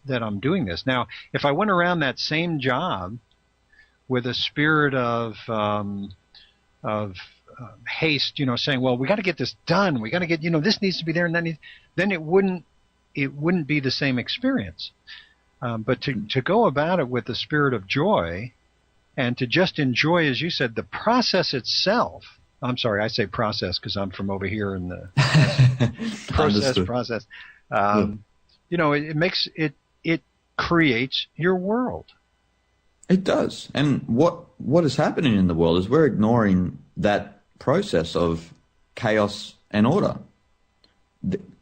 that I'm doing this. Now, if I went around that same job with a spirit of haste, saying, well, we got to get this done. We got to get, this needs to be there, and then it wouldn't be the same experience. But to go about it with the spirit of joy, and to just enjoy, as you said, the process itself. I'm sorry, I say process because I'm from over here in the process. It creates your world. It does. And what is happening in the world is we're ignoring that process of chaos and order.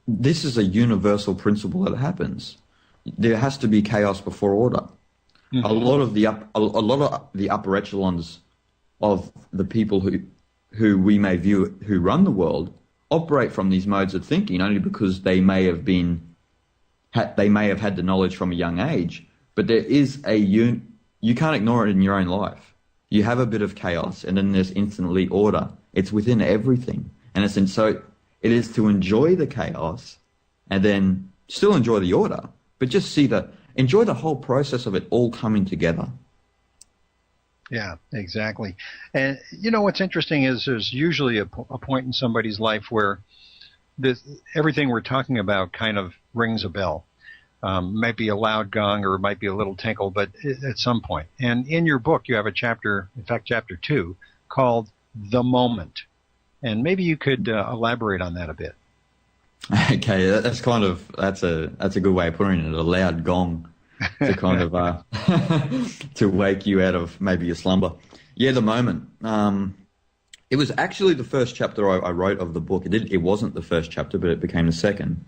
This is a universal principle that happens. There has to be chaos before order. Mm-hmm. A lot of the upper echelons of the people who we may view who run the world operate from these modes of thinking only because they may have had the knowledge from a young age. But there is you can't ignore it in your own life. You have a bit of chaos, and then there's instantly order. It's within everything, and so it is to enjoy the chaos, and then still enjoy the order, but just enjoy the whole process of it all coming together. Yeah, exactly. And what's interesting is there's usually a point in somebody's life where everything we're talking about kind of rings a bell. Might be a loud gong or it might be a little tinkle, but at some point. And in your book, you have a chapter, in fact, chapter 2, called The Moment. And maybe you could elaborate on that a bit. Okay, that's a good way of putting it, a loud gong to kind of to wake you out of maybe your slumber. Yeah, The Moment. It was actually the first chapter I wrote of the book. It wasn't the first chapter, but it became the second.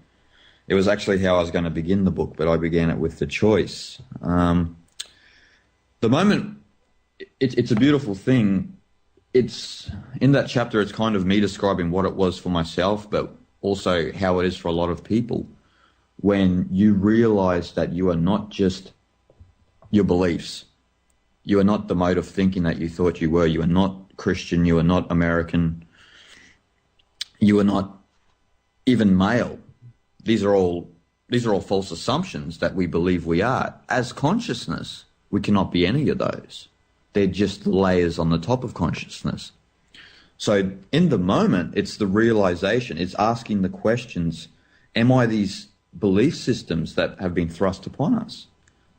It was actually how I was going to begin the book, but I began it with the choice. The Moment, it's a beautiful thing. It's in that chapter, it's kind of me describing what it was for myself, but also how it is for a lot of people. When you realize that you are not just your beliefs, you are not the mode of thinking that you thought you were, you are not Christian, you are not American, you are not even male. These are all false assumptions that we believe we are. As consciousness, we cannot be any of those. They're just layers on the top of consciousness. So in the moment, it's the realization, it's asking the questions, am I these belief systems that have been thrust upon us?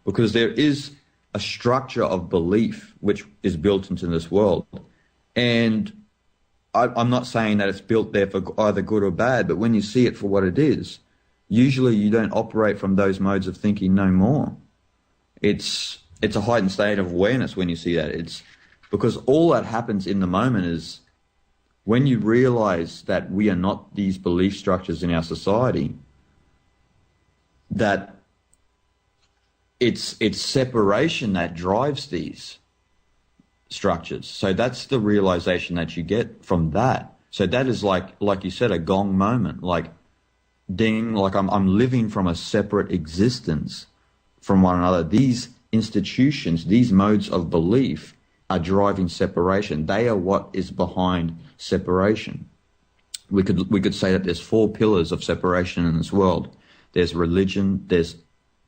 Because there is a structure of belief which is built into this world. And I'm not saying that it's built there for either good or bad, but when you see it for what it is, usually you don't operate from those modes of thinking no more. It's a heightened state of awareness when you see that. It's because all that happens in the moment is when you realize that we are not these belief structures in our society, that it's separation that drives these structures. So that's the realization that you get from that. So that is like you said, a gong moment, like ding, like I'm living from a separate existence from one another. These institutions, these modes of belief are driving separation. They are what is behind separation. We could say that there's 4 pillars of separation in this world. There's religion, there's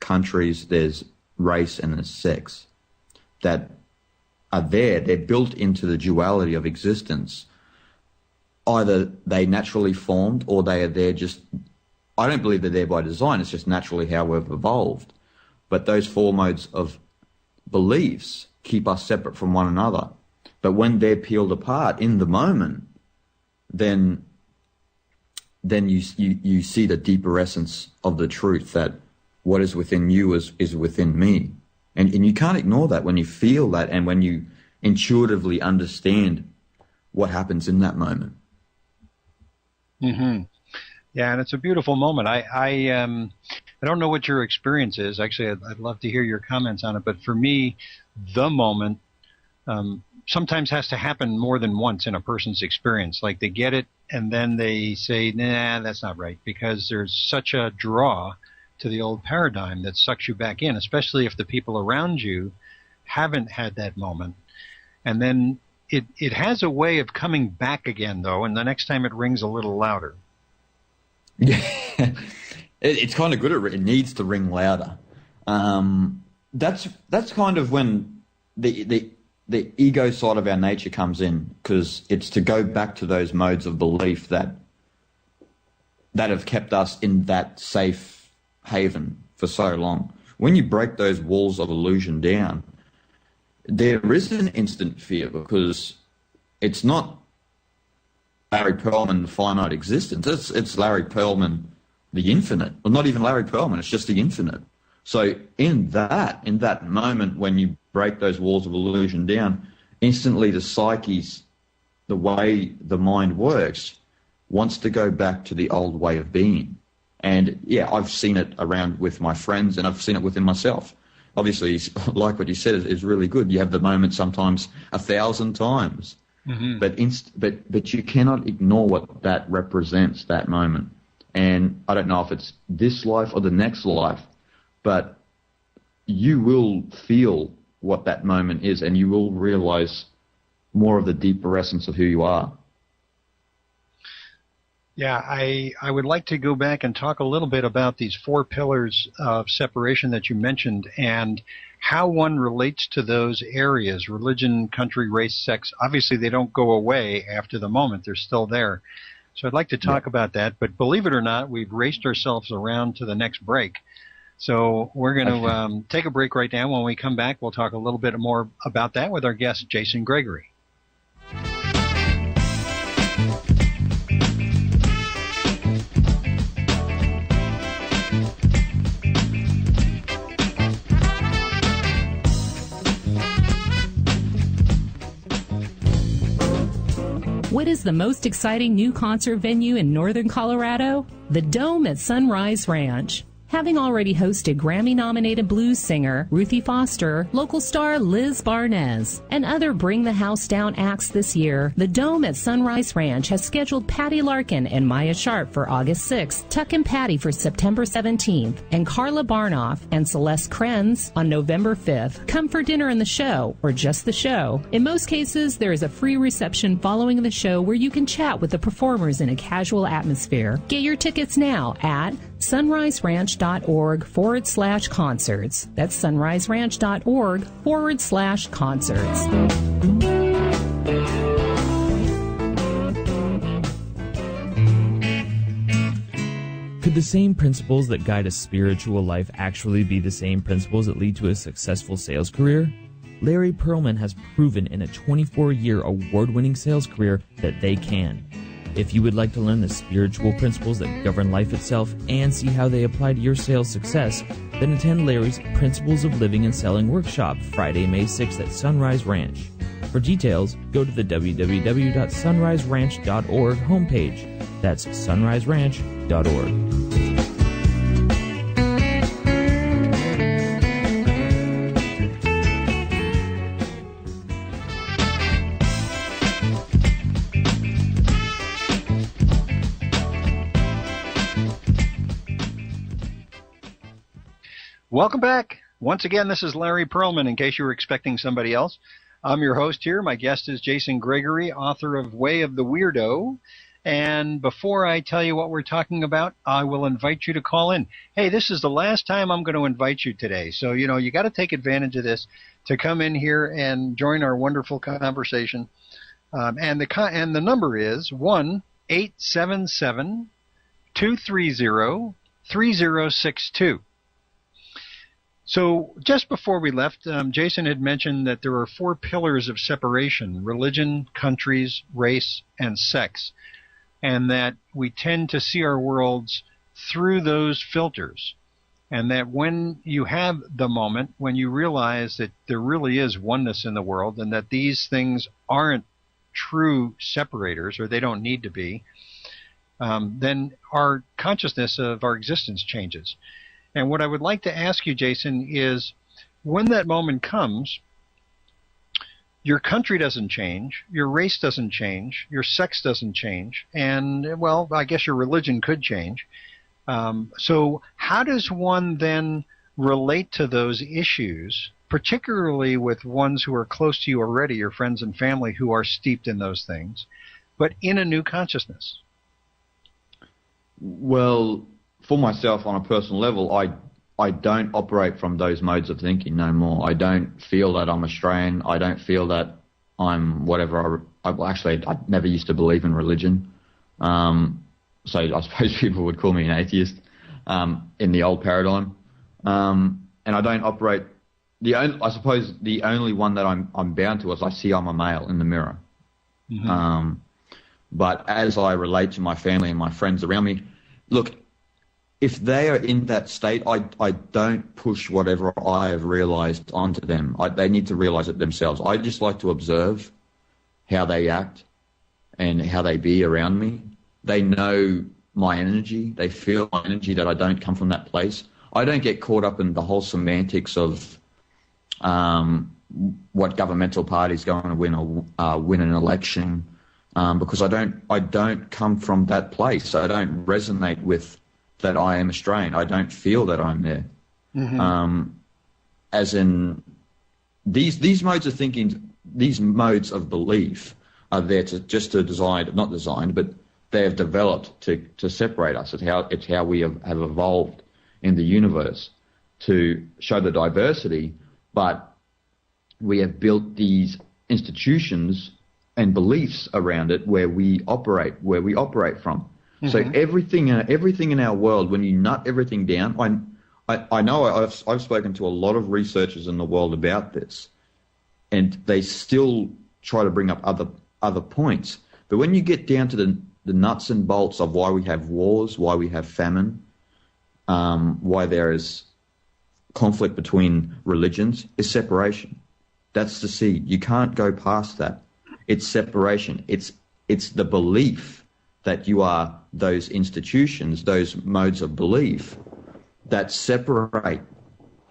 countries, there's race, and there's sex that are there. They're built into the duality of existence. Either they naturally formed or they are there just, I don't believe they're there by design, it's just naturally how we've evolved. But those 4 modes of beliefs keep us separate from one another. But when they're peeled apart in the moment, then you see the deeper essence of the truth, that what is within you is within me. And you can't ignore that when you feel that and when you intuitively understand what happens in that moment. Mm-hmm. Yeah, and it's a beautiful moment. I don't know what your experience is. Actually, I'd love to hear your comments on it. But for me, the moment sometimes has to happen more than once in a person's experience. Like they get it and then they say, nah, that's not right, because there's such a draw to the old paradigm that sucks you back in, especially if the people around you haven't had that moment. And then it has a way of coming back again, though, and the next time it rings a little louder. Yeah, it's kind of good at it needs to ring louder. That's kind of when the ego side of our nature comes in, because it's to go back to those modes of belief that have kept us in that safe haven for so long. When you break those walls of illusion down, there is an instant fear, because it's not Larry Pearlman, the finite existence. It's Larry Pearlman, the infinite. Well, not even Larry Pearlman, it's just the infinite. So in that moment when you break those walls of illusion down, instantly the psyche's, the way the mind works, wants to go back to the old way of being. And yeah, I've seen it around with my friends, and I've seen it within myself. Obviously, like what you said, is really good. You have the moment sometimes 1,000 times, but you cannot ignore what that represents, that moment. And I don't know if it's this life or the next life, but you will feel what that moment is, and you will realize more of the deeper essence of who you are. Yeah, I would like to go back and talk a little bit about these 4 pillars of separation that you mentioned, and how one relates to those areas: religion, country, race, sex. Obviously, they don't go away after the moment. They're still there. So I'd like to talk about that. But believe it or not, we've raced ourselves around to the next break. So we're going to take a break right now. When we come back, we'll talk a little bit more about that with our guest, Jason Gregory. What is the most exciting new concert venue in northern Colorado? The Dome at Sunrise Ranch. Having already hosted Grammy-nominated blues singer Ruthie Foster, local star Liz Barnes, and other Bring the House Down acts this year, the Dome at Sunrise Ranch has scheduled Patty Larkin and Maya Sharp for August 6th, Tuck and Patty for September 17th, and Carla Barnoff and Celeste Krenz on November 5th. Come for dinner and the show, or just the show. In most cases, there is a free reception following the show where you can chat with the performers in a casual atmosphere. Get your tickets now at sunriseranch.org/concerts. That's sunriseranch.org/concerts. Could the same principles that guide a spiritual life actually be the same principles that lead to a successful sales career? Larry Pearlman has proven in a 24-year award-winning sales career that they can. If you would like to learn the spiritual principles that govern life itself and see how they apply to your sales success, then attend Larry's Principles of Living and Selling workshop Friday, May 6th at Sunrise Ranch. For details, go to the www.sunriseranch.org homepage. That's sunriseranch.org. Welcome back. Once again, this is Larry Pearlman, in case you were expecting somebody else. I'm your host here. My guest is Jason Gregory, author of Way of the Weirdo. And before I tell you what we're talking about, I will invite you to call in. Hey, this is the last time I'm going to invite you today. So, you got to take advantage of this to come in here and join our wonderful conversation. And the number is 1-877-230-3062. So just before we left, Jason had mentioned that there are 4 pillars of separation: religion, countries, race, and sex, and that we tend to see our worlds through those filters, and that when you have the moment, when you realize that there really is oneness in the world and that these things aren't true separators, or they don't need to be, then our consciousness of our existence changes. And what I would like to ask you, Jason, is when that moment comes, your country doesn't change, your race doesn't change, your sex doesn't change, and, well, I guess your religion could change. So how does one then relate to those issues, particularly with ones who are close to you already, your friends and family who are steeped in those things, but in a new consciousness? Well, for myself on a personal level, I don't operate from those modes of thinking no more. I don't feel that I'm Australian. I don't feel that I'm whatever. I never used to believe in religion. So I suppose people would call me an atheist in the old paradigm. And I don't operate. I suppose the only one that I'm bound to is I see I'm a male in the mirror. Mm-hmm. But as I relate to my family and my friends around me, look, if they are in that state, I don't push whatever I have realized onto them. They need to realize it themselves. I just like to observe how they act and how they be around me. They know my energy. They feel my energy, that I don't come from that place. I don't get caught up in the whole semantics of what governmental party is going to win or win an election, because I don't come from that place. I don't resonate with that I am Australian. I don't feel that I'm there. Mm-hmm. As in, these modes of thinking, these modes of belief are there not designed, but they have developed to separate us. It's how we have evolved in the universe to show the diversity, but we have built these institutions and beliefs around it where we operate from. Mm-hmm. So everything in our world, when you nut everything down, I know I've spoken to a lot of researchers in the world about this, and they still try to bring up other points. But when you get down to the nuts and bolts of why we have wars, why we have famine, why there is conflict between religions, is separation. That's the seed. You can't go past that. It's separation. It's the belief that you are those institutions, those modes of belief that separate,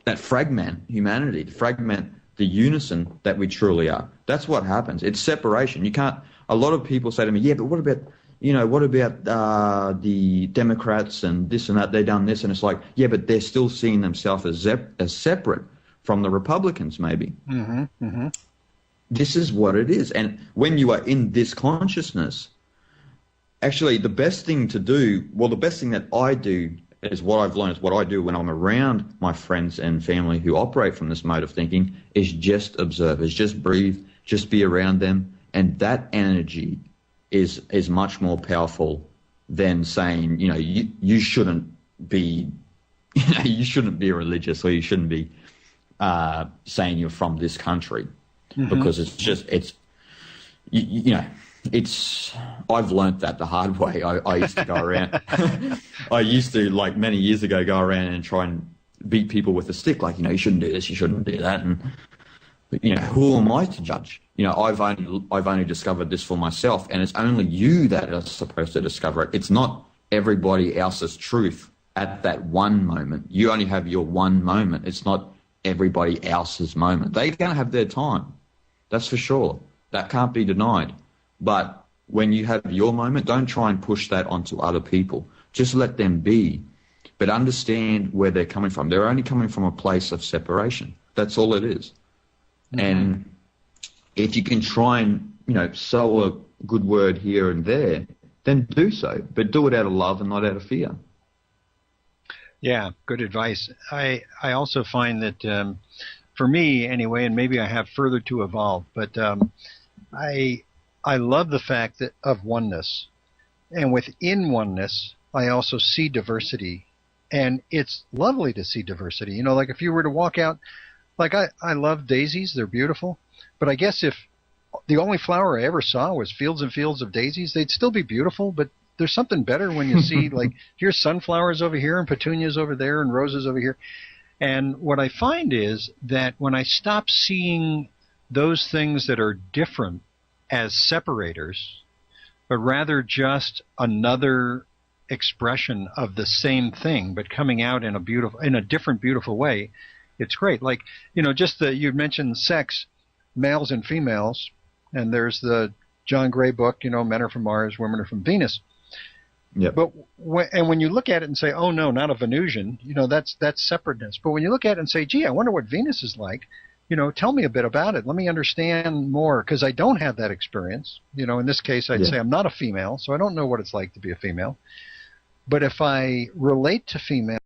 that fragment humanity, fragment the unison that we truly are. That's what happens. It's separation. You can't. A lot of people say to me, "Yeah, but what about the Democrats and this and that? They've done this," and it's like, yeah, but they're still seeing themselves as separate from the Republicans, maybe. Mm-hmm, mm-hmm. This is what it is, and when you are in this consciousness, actually, the best thing that I do is what I've learned, is what I do when I'm around my friends and family who operate from this mode of thinking, is just observe, is just breathe, just be around them. And that energy is much more powerful than saying, you shouldn't be, you shouldn't be religious, or you shouldn't be saying you're from this country. Mm-hmm. Because I've learnt that the hard way. I used to go around, like many years ago, go around and try and beat people with a stick, like, you shouldn't do this, you shouldn't do that. And, who am I to judge? I've only discovered this for myself, and it's only you that are supposed to discover it. It's not everybody else's truth at that one moment. You only have your one moment. It's not everybody else's moment. They're going to have their time. That's for sure. That can't be denied. But when you have your moment, don't try and push that onto other people. Just let them be. But understand where they're coming from. They're only coming from a place of separation. That's all it is. Mm-hmm. And if you can try and, sow a good word here and there, then do so. But do it out of love and not out of fear. Yeah, good advice. I also find that, for me anyway, and maybe I have further to evolve, but I love the fact of oneness. And within oneness, I also see diversity. And it's lovely to see diversity. Like if you were to walk out, like I love daisies, they're beautiful. But I guess if the only flower I ever saw was fields and fields of daisies, they'd still be beautiful, but there's something better when you see, like, here's sunflowers over here and petunias over there and roses over here. And what I find is that when I stop seeing those things that are different as separators, but rather just another expression of the same thing, but coming out in a different, beautiful way, it's great. Like, you mentioned sex, males and females, and there's the John Gray book, men are from Mars, women are from Venus. Yeah. But when you look at it and say, oh no, not a Venusian, that's separateness. But when you look at it and say, gee, I wonder what Venus is like, tell me a bit about it. Let me understand more, because I don't have that experience. In this case, I'd say I'm not a female, so I don't know what it's like to be a female. But if I relate to female